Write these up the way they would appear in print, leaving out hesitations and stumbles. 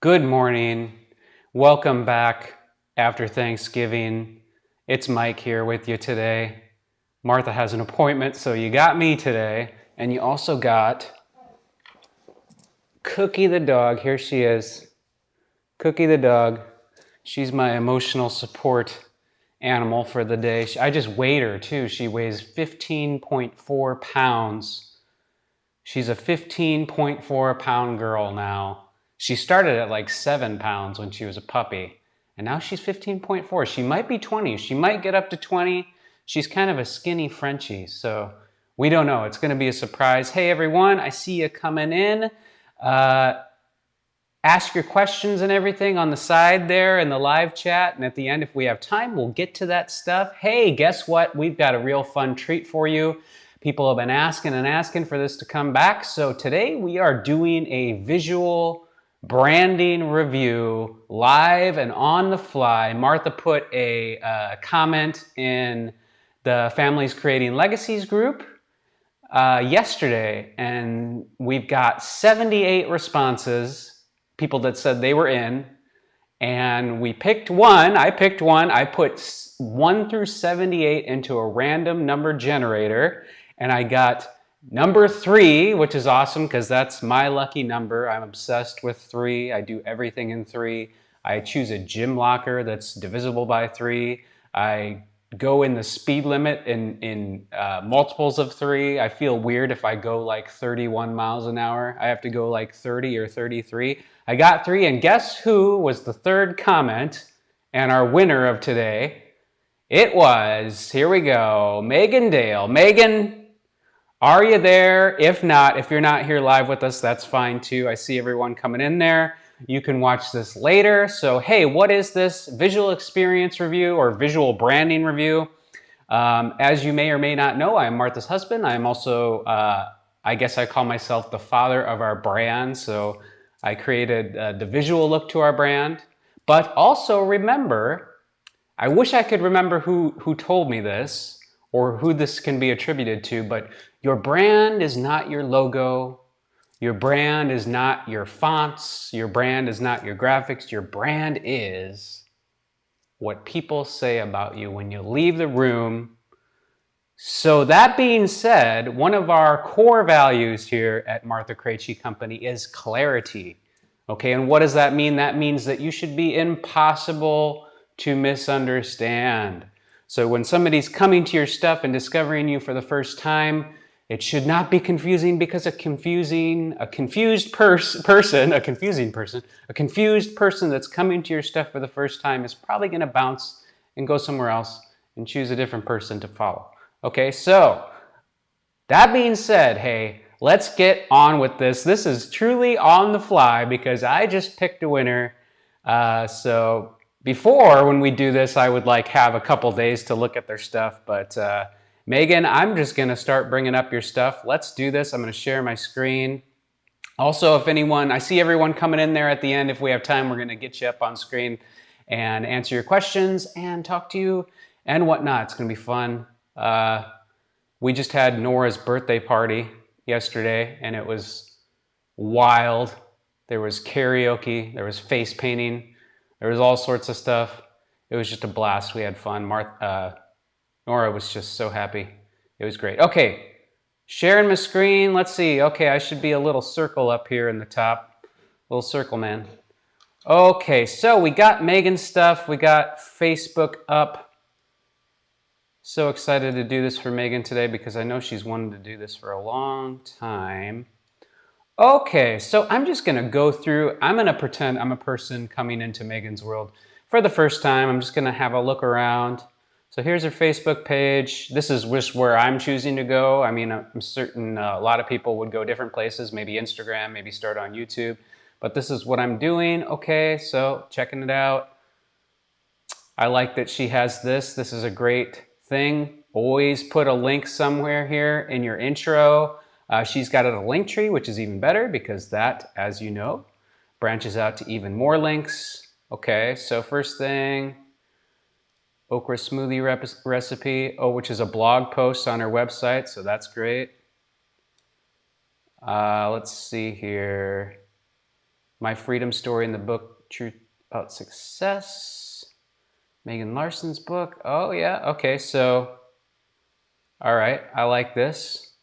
Good morning. Welcome back after Thanksgiving. It's Mike here with you today. Martha has an appointment, so you got me today. And you also got Cookie the dog. Here she is. Cookie the dog. She's my emotional support animal for the day. I just weighed her too. She weighs 15.4 pounds. She's a 15.4-pound girl now. She started at like 7 pounds when she was a puppy, and now she's 15.4. She might be 20. She might get up to 20. She's kind of a skinny Frenchie, so we don't know. It's going to be a surprise. Hey, everyone, I see you coming in. Uh, Ask your questions and everything on the side there in the live chat, and at the end, if we have time, we'll get to that stuff. Hey, guess what? We've got a real fun treat for you. People have been asking and asking for this to come back, so today we are doing a visual branding review live and on the fly. Martha put a comment in the Families Creating Legacies group yesterday, and we've got 78 responses, people that said they were in, and we picked one. I picked one. I put 1 through 78 into a random number generator, and I got number 3, which is awesome because that's my lucky number. I'm obsessed with 3. I do everything in 3. I choose a gym locker that's divisible by 3. I go in the speed limit in multiples of 3. I feel weird if I go like 31 miles an hour. I have to go like 30 or 33. I got 3, and guess who was the third comment and our winner of today? It was, here we go, Megan Dale. Megan, are you there? If not, if you're not here live with us, that's fine too. I see everyone coming in there. You can watch this later. So, hey, what is this visual experience review or visual branding review? As you may or may not know, I am Martha's husband. I am also, I guess I call myself the father of our brand. So I created the visual look to our brand. But also remember, I wish I could remember who told me this or who this can be attributed to, but your brand is not your logo. Your brand is not your fonts. Your brand is not your graphics. Your brand is what people say about you when you leave the room. So that being said, one of our core values here at Martha Krejci Company is clarity. Okay, and what does that mean? That means that you should be impossible to misunderstand. So when somebody's coming to your stuff and discovering you for the first time, it should not be confusing, because a confused person that's coming to your stuff for the first time is probably going to bounce and go somewhere else and choose a different person to follow. Okay, so that being said, hey, let's get on with this. This is truly on the fly because I just picked a winner. So before, when we do this, I would like have a couple days to look at their stuff. But Megan, I'm just going to start bringing up your stuff. Let's do this. I'm going to share my screen. Also, if anyone, I see everyone coming in there at the end. If we have time, we're going to get you up on screen and answer your questions and talk to you and whatnot. It's going to be fun. We just had Nora's birthday party yesterday, and it was wild. There was karaoke, there was face painting, there was all sorts of stuff. It was just a blast. We had fun. Nora was just so happy. It was great. Okay, sharing my screen. Let's see. Okay, I should be a little circle up here in the top. Little circle, man. Okay, so we got Megan's stuff. We got Facebook up. So excited to do this for Megan today because I know she's wanted to do this for a long time. Okay, so I'm just going to go through. I'm going to pretend I'm a person coming into Megan's world for the first time. I'm just going to have a look around. So here's her Facebook page. This is just where I'm choosing to go. I mean, I'm certain a lot of people would go different places, maybe Instagram, maybe start on YouTube. But this is what I'm doing. Okay, so checking it out. I like that she has this. This is a great thing. Always put a link somewhere here in your intro. She's got a link tree, which is even better because that, as you know, branches out to even more links. Okay, so first thing, okra smoothie recipe, which is a blog post on her website, so that's great. Let's see here. My freedom story in the book, Truth About Success. Megan Larson's book. Oh yeah, okay, so, all right, I like this.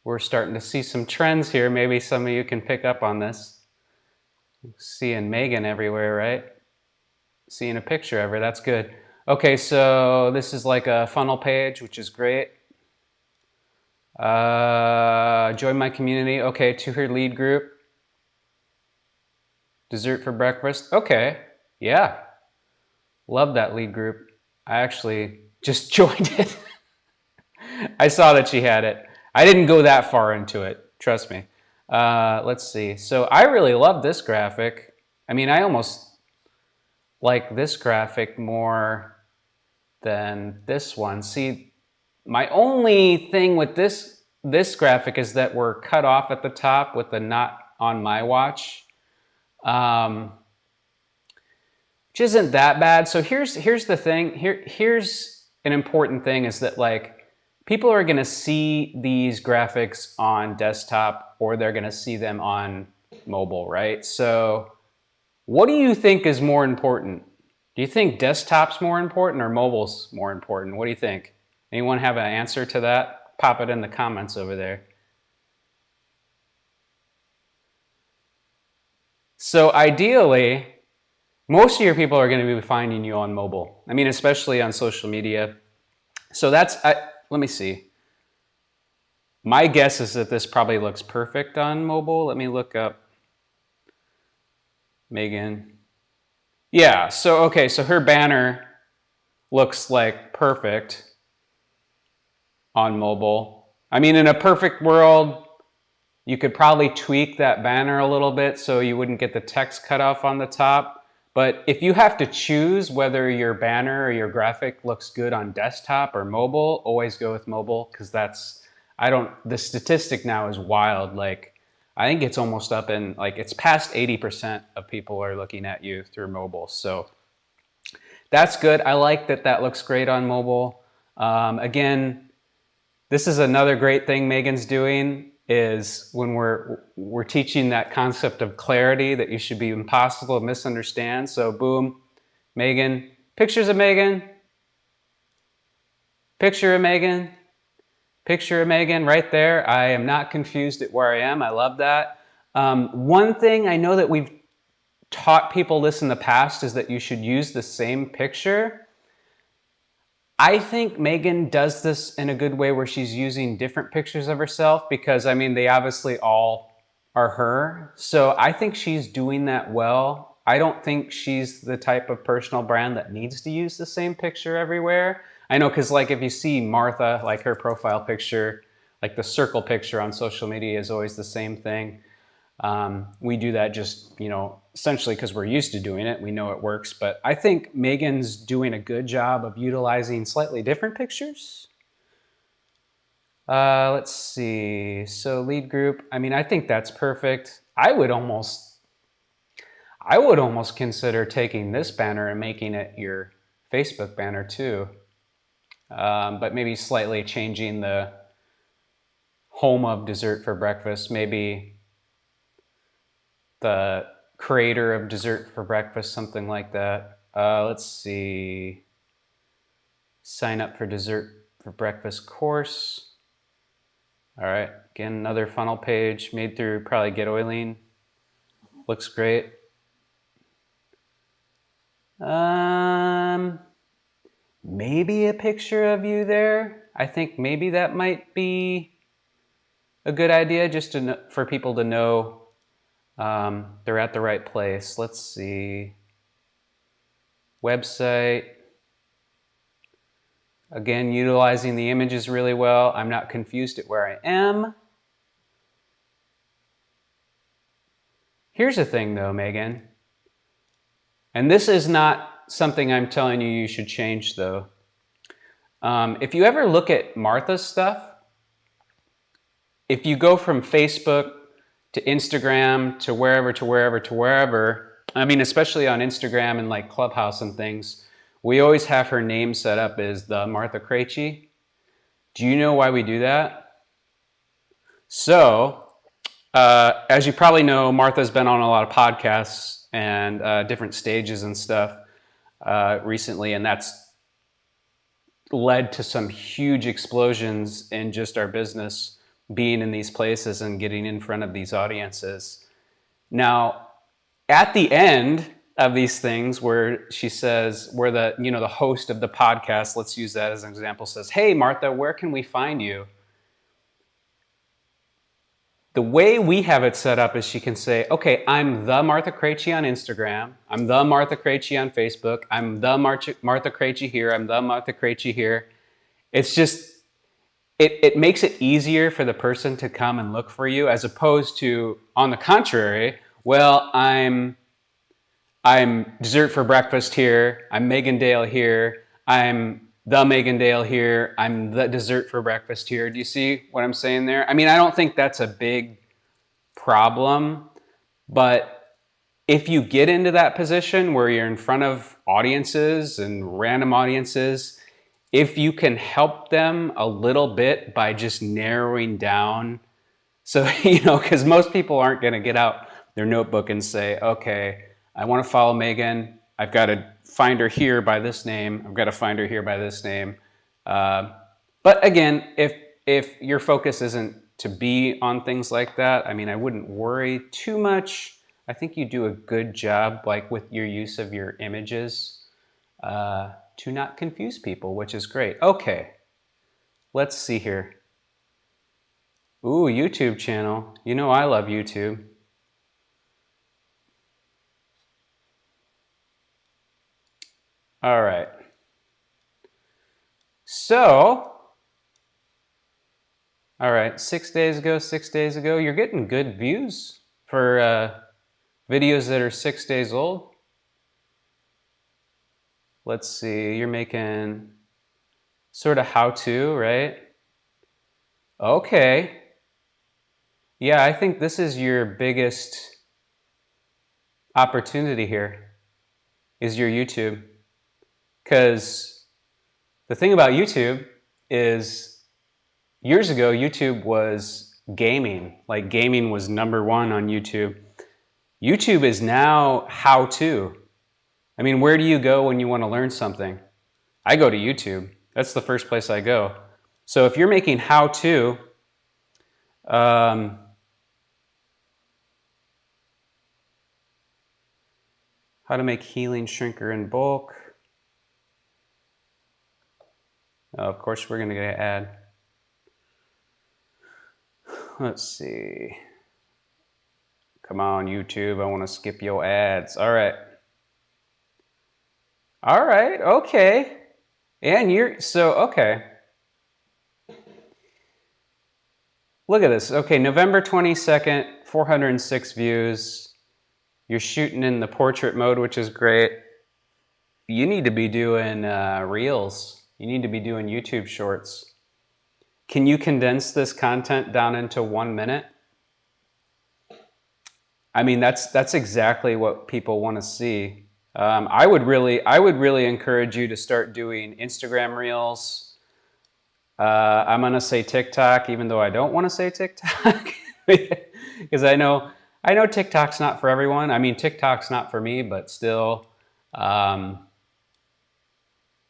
We're starting to see some trends here. Maybe some of you can pick up on this. Seeing Megan everywhere, right? Seeing a picture of her, that's good. Okay, so this is like a funnel page, which is great. Join my community. Okay, to her lead group. Dessert for breakfast. Okay, yeah. Love that lead group. I actually just joined it. I saw that she had it. I didn't go that far into it, trust me. Let's see. So I really love this graphic. I mean, I almost like this graphic more than this one. See, my only thing with this graphic is that we're cut off at the top with the not on my watch, which isn't that bad. So here's the thing. Here's an important thing is that like people are going to see these graphics on desktop or they're going to see them on mobile, right? So what do you think is more important? Do you think desktop's more important or mobile's more important? What do you think? Anyone have an answer to that? Pop it in the comments over there. So ideally, most of your people are going to be finding you on mobile. I mean, especially on social media. So that's, let me see. My guess is that this probably looks perfect on mobile. Let me look up Megan. Yeah, so okay, so her banner looks like perfect on mobile. I mean, in a perfect world, you could probably tweak that banner a little bit so you wouldn't get the text cut off on the top. But if you have to choose whether your banner or your graphic looks good on desktop or mobile, always go with mobile because that's, the statistic now is wild. Like, I think it's almost up in, like, it's past 80% of people are looking at you through mobile. So that's good. I like that that looks great on mobile. Again, this is another great thing Megan's doing is when we're teaching that concept of clarity that you should be impossible to misunderstand. So boom, Megan, pictures of Megan, picture of Megan, picture of Megan right there. I am not confused at where I am. I love that. One thing I know that we've taught people this in the past is that you should use the same picture. I think Megan does this in a good way where she's using different pictures of herself because, I mean, they obviously all are her. So I think she's doing that well. I don't think she's the type of personal brand that needs to use the same picture everywhere. I know because like if you see Martha, like her profile picture, like the circle picture on social media is always the same thing. We do that just, you know, essentially because we're used to doing it. We know it works, but I think Megan's doing a good job of utilizing slightly different pictures. Let's see. So lead group, I mean, I think that's perfect. I would almost consider taking this banner and making it your Facebook banner too. But maybe slightly changing the home of dessert for breakfast, maybe the creator of dessert for breakfast, something like that. Let's see. Sign up for dessert for breakfast course. All right, again, another funnel page made through probably Get Oiling. Looks great. Maybe a picture of you there. I think maybe that might be a good idea just for people to know they're at the right place. Let's see. Website. Again, utilizing the images really well. I'm not confused at where I am. Here's the thing though, Megan. And this is not something I'm telling you you should change though. If you ever look at Martha's stuff, if you go from Facebook to Instagram to wherever, to wherever, to wherever, I mean, especially on Instagram and like Clubhouse and things, we always have her name set up as the Martha Krejci. Do you know why we do that? So As you probably know, Martha's been on a lot of podcasts and different stages and stuff recently, and that's led to some huge explosions in just our business, being in these places and getting in front of these audiences. Now, at the end of these things where she says, where the host of the podcast, let's use that as an example, says, "Hey, Martha, where can we find you?" The way we have it set up is she can say, "Okay, I'm the Martha Krejci on Instagram. I'm the Martha Krejci on Facebook. I'm the Martha Krejci here. I'm the Martha Krejci here." It's just, it makes it easier for the person to come and look for you, as opposed to, on the contrary, well, I'm dessert for breakfast here. I'm Megan Dale here. I'm the Megan Dale here. I'm the dessert for breakfast here. Do you see what I'm saying there? I mean, I don't think that's a big problem, but if you get into that position where you're in front of audiences and random audiences, if you can help them a little bit by just narrowing down, so, because most people aren't going to get out their notebook and say, okay, I want to follow Megan. I've got to find her here by this name. I've got to find her here by this name. But again, if your focus isn't to be on things like that, I mean, I wouldn't worry too much. I think you do a good job, like with your use of your images, to not confuse people, which is great. Okay, let's see here. Ooh, YouTube channel. You know I love YouTube. All right. So, all right, 6 days ago, you're getting good views for videos that are 6 days old. Let's see, you're making sort of how-to, right? Okay. Yeah, I think this is your biggest opportunity here, is your YouTube. Because the thing about YouTube is, years ago, YouTube was gaming. Like, gaming was #1 on YouTube. YouTube is now how-to. I mean, where do you go when you want to learn something? I go to YouTube. That's the first place I go. So if you're making how-to, how to make healing shrinker in bulk. Of course, we're going to get an ad. Let's see. Come on, YouTube. I want to skip your ads. All right. All right. Okay. And okay. Look at this. Okay, November 22nd, 406 views. You're shooting in the portrait mode, which is great. You need to be doing reels. You need to be doing YouTube shorts. Can you condense this content down into 1 minute? I mean, that's exactly what people want to see. I would really encourage you to start doing Instagram reels. I'm gonna say TikTok, even though I don't want to say TikTok, because I know TikTok's not for everyone. I mean, TikTok's not for me, but still.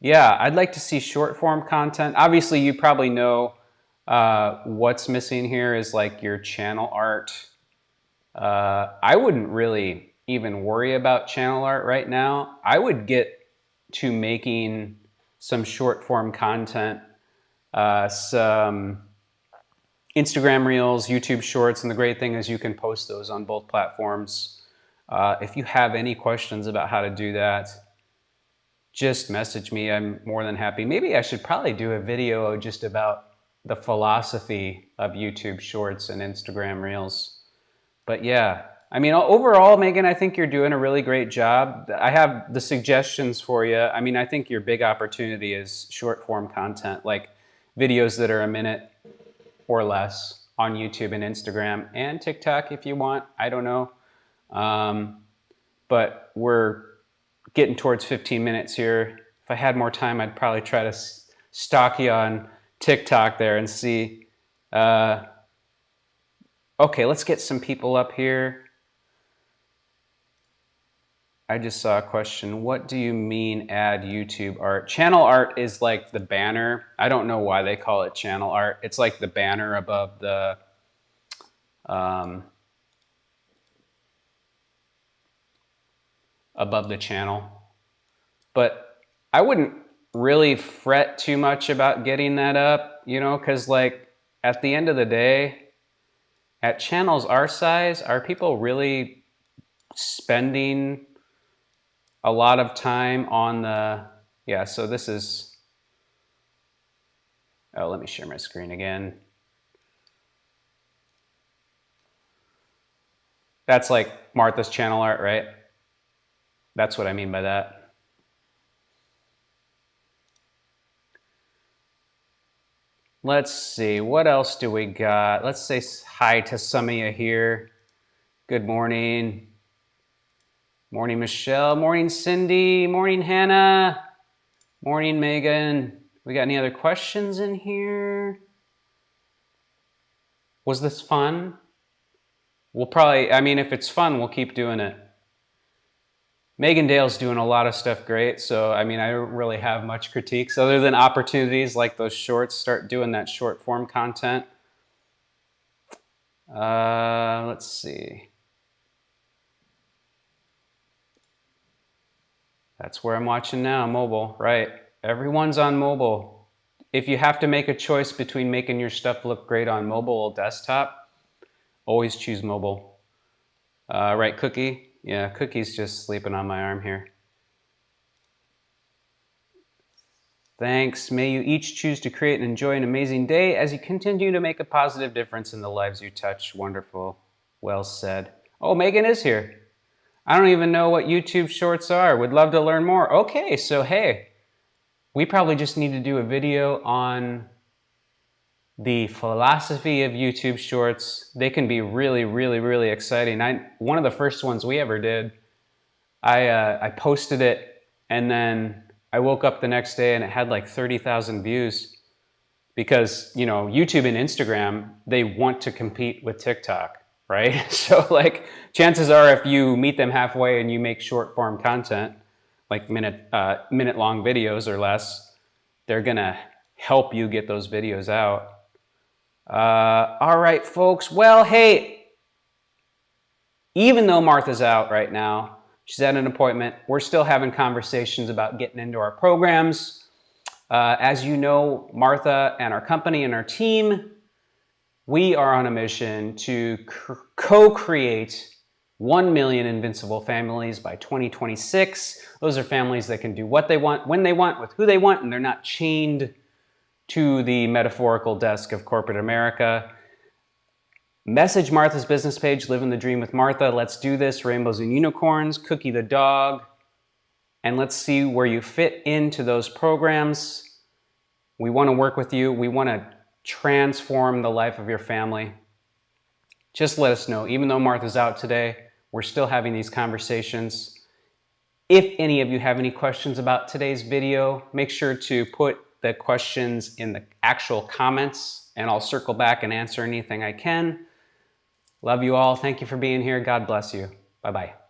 Yeah, I'd like to see short form content. Obviously, you probably know what's missing here is like your channel art. I wouldn't really even worry about channel art right now. I would get to making some short form content, some Instagram reels, YouTube shorts, and the great thing is you can post those on both platforms. If you have any questions about how to do that, just message me. I'm more than happy. Maybe I should probably do a video just about the philosophy of YouTube shorts and Instagram reels. But yeah, I mean, overall, Megan, I think you're doing a really great job. I have the suggestions for you. I mean, I think your big opportunity is short form content, like videos that are a minute or less on YouTube and Instagram and TikTok if you want. I don't know. But we're getting towards 15 minutes here. If I had more time, I'd probably try to stalk you on TikTok there and see Okay, let's get some people up here. I just saw a question. What do you mean add YouTube art? Channel art is like the banner. I don't know why they call it channel art. It's like the banner above the channel. But I wouldn't really fret too much about getting that up, you know, because like at the end of the day, at channels our size, are people really spending a lot of time on the, yeah, so this is, oh, let me share my screen again. That's like Martha's channel art, right? That's what I mean by that. Let's see, what else do we got? Let's say hi to some of you here. Good morning. Morning, Michelle. Morning, Cindy. Morning, Hannah. Morning, Megan. We got any other questions in here? Was this fun? We'll probably, I mean, if it's fun, we'll keep doing it. Megan Dale's doing a lot of stuff great, so I mean, I don't really have much critiques other than opportunities like those shorts. Start doing that short form content. Let's see. That's where I'm watching now, mobile, right? Everyone's on mobile. If you have to make a choice between making your stuff look great on mobile or desktop, always choose mobile. Right, Cookie? Yeah, Cookie's just sleeping on my arm here. Thanks. May you each choose to create and enjoy an amazing day as you continue to make a positive difference in the lives you touch. Wonderful. Well said. Oh, Megan is here. I don't even know what YouTube Shorts are. Would love to learn more. Okay, so hey, we probably just need to do a video on the philosophy of YouTube Shorts. They can be really, really, really exciting. One of the first ones we ever did, I posted it and then I woke up the next day and it had like 30,000 views because, you know, YouTube and Instagram, they want to compete with TikTok, right? So like chances are if you meet them halfway and you make short form content, like minute long videos or less, they're gonna help you get those videos out. All right, folks. Well, hey, even though Martha's out right now, she's at an appointment, we're still having conversations about getting into our programs. As you know, Martha and our company and our team, we are on a mission to co-create 1 million invincible families by 2026. Those are families that can do what they want, when they want, with who they want, and they're not chained to the metaphorical desk of corporate America. Message Martha's business page, Living the Dream with Martha. Let's do this. Rainbows and unicorns, Cookie the dog. And let's see where you fit into those programs. We want to work with you. We want to transform the life of your family. Just let us know. Even though Martha's out today, we're still having these conversations. If any of you have any questions about today's video, make sure to put the questions in the actual comments and I'll circle back and answer anything I can. Love you all. Thank you for being here. God bless you. Bye-bye.